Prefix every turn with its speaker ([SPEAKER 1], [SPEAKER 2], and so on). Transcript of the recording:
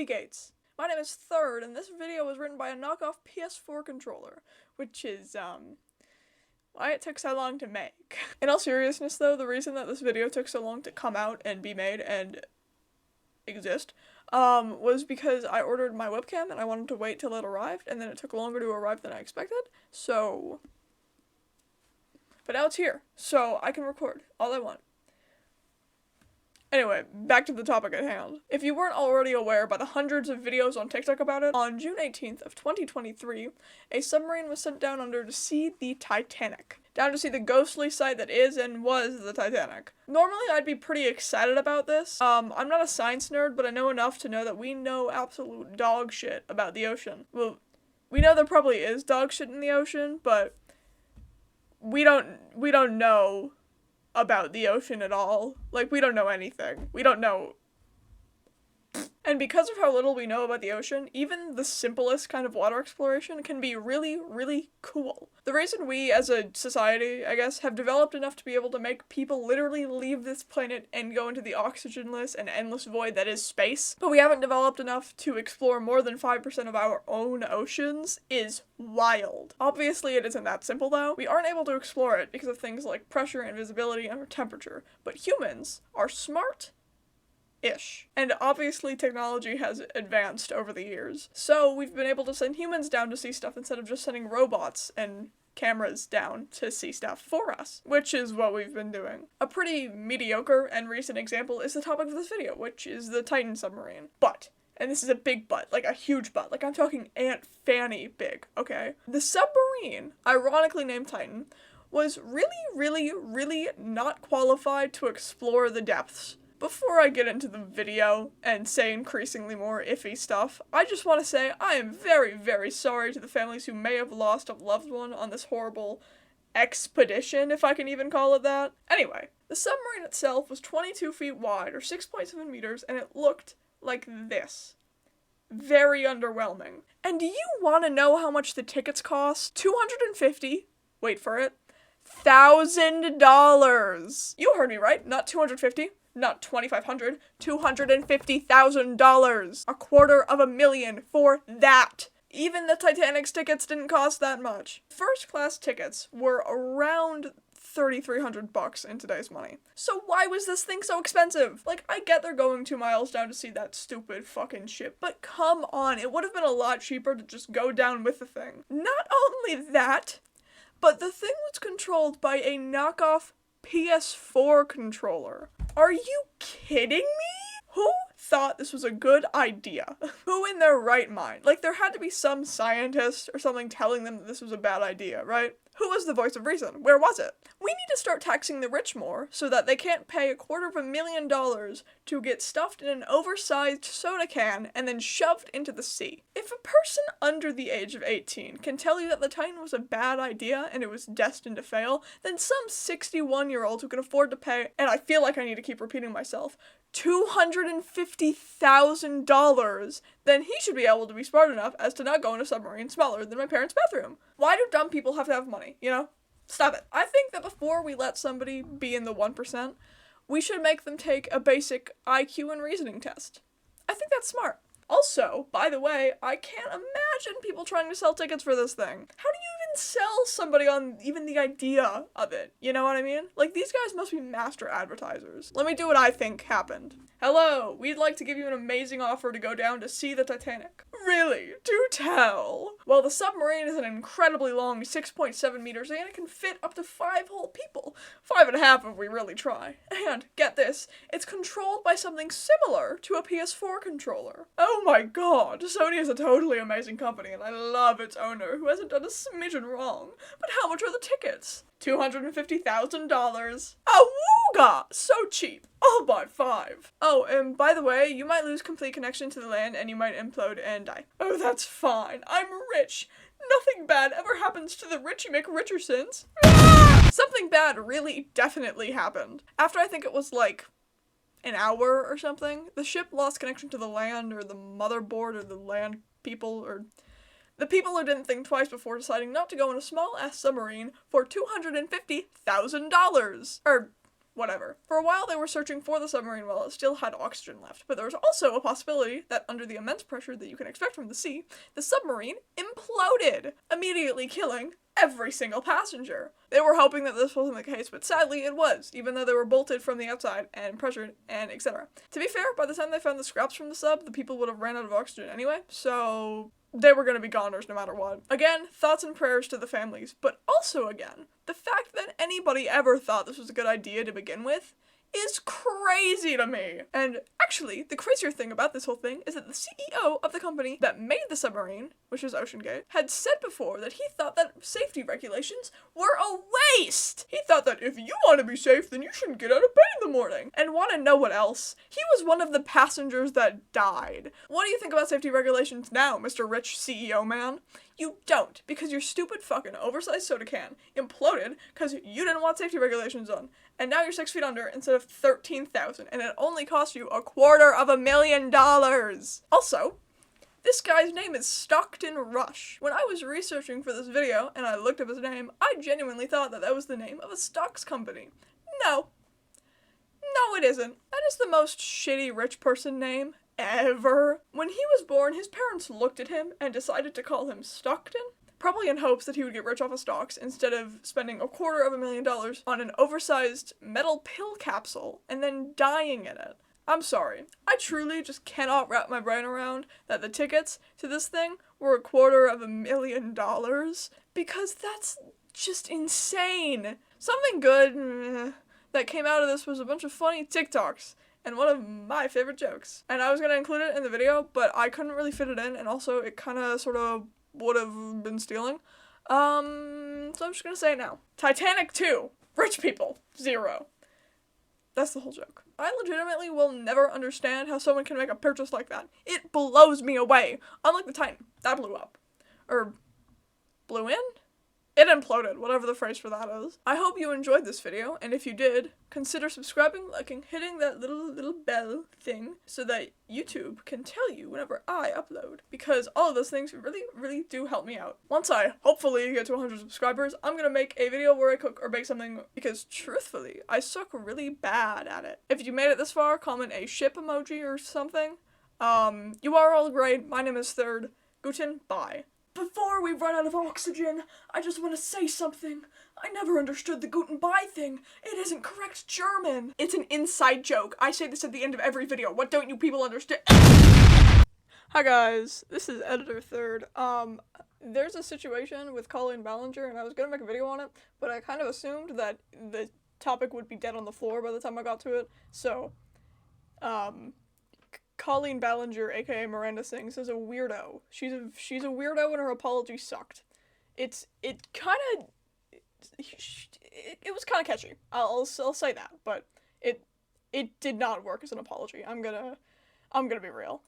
[SPEAKER 1] Gates. My name is Third, and this video was written by a knockoff PS4 controller, which is, why it took so long to make. In all seriousness though, the reason that this video took so long to come out and be made and exist, was because I ordered my webcam and I wanted to wait till it arrived, and then it took longer to arrive than I expected, so... But now it's here, so I can record all I want. Anyway, back to the topic at hand. If you weren't already aware by the hundreds of videos on TikTok about it, on June 18th of 2023, a submarine was sent down under to see the Titanic. Down to see the ghostly sight that is and was the Titanic. Normally I'd be pretty excited about this. I'm not a science nerd, but I know enough to know that we know absolute dog shit about the ocean. Well, we know there probably is dog shit in the ocean, but we don't know about the ocean at all. Like, we don't know anything. We don't know. And because of how little we know about the ocean, even the simplest kind of water exploration can be really, really cool. The reason we, as a society, I guess, have developed enough to be able to make people literally leave this planet and go into the oxygenless and endless void that is space, but we haven't developed enough to explore more than 5% of our own oceans is wild. Obviously, it isn't that simple, though. We aren't able to explore it because of things like pressure and visibility and temperature, but humans are smart ish. And obviously technology has advanced over the years. So we've been able to send humans down to see stuff instead of just sending robots and cameras down to see stuff for us, which is what we've been doing. A pretty mediocre and recent example is the topic of this video, which is the Titan submarine. But, and this is a big but, like a huge but, like I'm talking Aunt Fanny big, okay? The submarine, ironically named Titan, was really not qualified to explore the depths. Before I get into the video and say increasingly more iffy stuff, I just want to say I am very sorry to the families who may have lost a loved one on this horrible expedition, if I can even call it that. Anyway, the submarine itself was 22 feet wide, or 6.7 meters, and it looked like this. Very underwhelming. And do you want to know how much the tickets cost? $250, wait for it, $1,000. You heard me right, not $250. Not $2,500, $250,000. $250,000 for that. Even the Titanic's tickets didn't cost that much. First class tickets were around $3,300 in today's money. So why was this thing so expensive? Like, I get they're going 2 miles down to see that stupid fucking ship, but come on, it would have been a lot cheaper to just go down with the thing. Not only that, but the thing was controlled by a knockoff PS4 controller. Are you kidding me? Who thought this was a good idea? Who in their right mind? Like, there had to be some scientist or something telling them that this was a bad idea, right? Who was the voice of reason? Where was it? We need to start taxing the rich more so that they can't pay $250,000 to get stuffed in an oversized soda can and then shoved into the sea. If a person under the age of 18 can tell you that the Titan was a bad idea and it was destined to fail, then some 61-year-old who can afford to pay, and I feel like I need to keep repeating myself, $250,000, then he should be able to be smart enough as to not go in a submarine smaller than my parents' bathroom. Why do dumb people have to have money, you know? Stop it. I think that before we let somebody be in the 1%, we should make them take a basic IQ and reasoning test. I think that's smart. Also, by the way, I can't imagine people trying to sell tickets for this thing. How do you even sell somebody on even the idea of it? You know what I mean? Like, these guys must be master advertisers. Let me do what I think happened. Hello, we'd like to give you an amazing offer to go down to see the Titanic. Really? Do tell. Well, the submarine is an incredibly long 6.7 meters and it can fit up to 5 whole people. 5.5 if we really try. And, get this, it's controlled by something similar to a PS4 controller. Oh my god, Sony is a totally amazing company and I love its owner who hasn't done a smidgen wrong. But how much are the tickets? $250,000. Awooga! So cheap. I'll buy 5. Oh, and by the way, you might lose complete connection to the land and you might implode and die. Oh, that's fine. I'm rich. Nothing bad ever happens to the rich. You make richer sins. Ah! Something bad really definitely happened. After I think it was like an hour or something, the ship lost connection to the land or the motherboard or the land people or the people who didn't think twice before deciding not to go in a small-ass submarine for $250,000. Or whatever. For a while they were searching for the submarine while it still had oxygen left, but there was also a possibility that under the immense pressure that you can expect from the sea, the submarine imploded, immediately killing every single passenger. They were hoping that this wasn't the case, but sadly it was, even though they were bolted from the outside and pressured and etc. To be fair, by the time they found the scraps from the sub, the people would have ran out of oxygen anyway, so they were going to be goners no matter what. Again, thoughts and prayers to the families, but also again, the fact that anybody ever thought this was a good idea to begin with is crazy to me. And actually, the crazier thing about this whole thing is that the CEO of the company that made the submarine, which was OceanGate, had said before that he thought that safety regulations were a waste. He thought that if you want to be safe, then you shouldn't get out of bed in the morning. And want to know what else? He was one of the passengers that died. What do you think about safety regulations now, Mr. Rich CEO man? You don't, because your stupid fucking oversized soda can imploded because you didn't want safety regulations on. And now you're 6 feet under instead of 13,000, and it only cost you $250,000. Also, this guy's name is Stockton Rush. When I was researching for this video and I looked up his name, I genuinely thought that that was the name of a stocks company. No. No, it isn't. That is the most shitty rich person name ever. When he was born, his parents looked at him and decided to call him Stockton, probably in hopes that he would get rich off of stocks instead of spending $250,000 on an oversized metal pill capsule and then dying in it. I'm sorry. I truly just cannot wrap my brain around that the tickets to this thing were $250,000 because that's just insane. Something good that came out of this was a bunch of funny TikToks and one of my favorite jokes. And I was gonna include it in the video, but I couldn't really fit it in, and also it kinda sorta would have been stealing. So I'm just gonna say it now. Titanic 2. Rich people. 0. That's the whole joke. I legitimately will never understand how someone can make a purchase like that. It blows me away. Unlike the Titan. That blew up. Or blew in? It imploded, whatever the phrase for that is. I hope you enjoyed this video, and if you did, consider subscribing, liking, hitting that little bell thing so that YouTube can tell you whenever I upload, because all of those things really do help me out. Once I hopefully get to 100 subscribers, I'm gonna make a video where I cook or bake something, because truthfully, I suck really bad at it. If you made it this far, comment a ship emoji or something. You are all great. My name is Third. Guten, bye. Before we run out of oxygen, I just want to say something. I never understood the Guten Bye thing. It isn't correct German. It's an inside joke. I say this at the end of every video. What don't you people understand? Hi guys, this is Editor Third. There's a situation with Colleen Ballinger, and I was gonna make a video on it, but I kind of assumed that the topic would be dead on the floor by the time I got to it, so, Colleen Ballinger, aka Miranda Sings, is a weirdo. She's a weirdo, and her apology sucked. It was kind of catchy. I'll say that, but it did not work as an apology. I'm gonna be real.